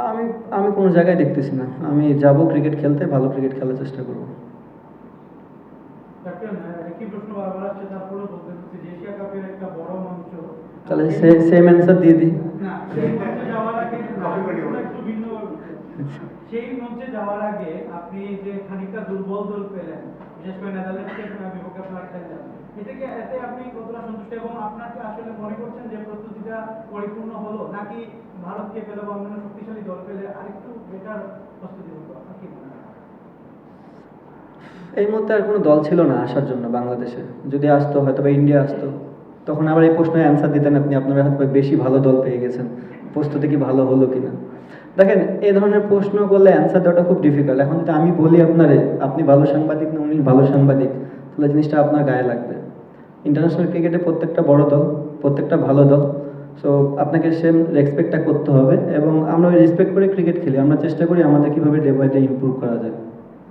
আমি আমি কোনো জায়গায় দেখতেছি না। আমি যাব ক্রিকেট খেলতে, ভালো ক্রিকেট খেলার চেষ্টা করব। ক্যাপ্টেন, একই প্রশ্ন বারবার আসছে, তারপরেও বলতে হচ্ছে যে এশিয়া কাপের একটা বড় মঞ্চ, তাহলে সেই সেম অ্যান্সার দিয়ে দিই। না, সেই মঞ্চে যাওয়ার আগে একটু ভিন্ন সেই মঞ্চে যাওয়ার আগে আপনি যে খানিকটা দুর্বল দল পেলেন, বিশেষ করে নেদারল্যান্ডসের বিপক্ষে আপনারা খেললেন, এতে আপনি কতটা সন্তুষ্ট, এবং আপনার কি আসলে মনে করছেন যে প্রস্তুতিটা পরিপূর্ণ হলো, নাকি ভারতকে পেলে বা অন্যান্য শক্তিশালী দল পেলে আরেকটু বেটার প্রস্তুতি হতো? আপনার কি মনে হয়? এই মুহূর্তে আর কোনো দল ছিল না আসার জন্য বাংলাদেশে। যদি আসতো, হয়তো বা ইন্ডিয়া আসতো, তখন আবার এই প্রশ্নের অ্যান্সার দিতেন আপনি, আপনারা হয়তো বা বেশি ভালো দল পেয়ে গেছেন, প্রস্তুতি কি ভালো হলো কিনা। দেখেন, এই ধরনের প্রশ্ন করলে অ্যান্সার দেওয়াটা খুব ডিফিকাল্ট। এখন যদি আমি বলি আপনারে আপনি ভালো সাংবাদিক না উনি ভালো সাংবাদিক, তাহলে জিনিসটা আপনার গায়ে লাগবে। ইন্টারন্যাশনাল ক্রিকেটে প্রত্যেকটা বড় দল, প্রত্যেকটা ভালো দল। সো আপনাকে সেম রেসপেক্টটা করতে হবে, এবং আমরা ওই রেসপেক্ট করে ক্রিকেট খেলি। আমরা চেষ্টা করি আমাদের কীভাবে ডে বাই ডে ইমপ্রুভ করা যায়।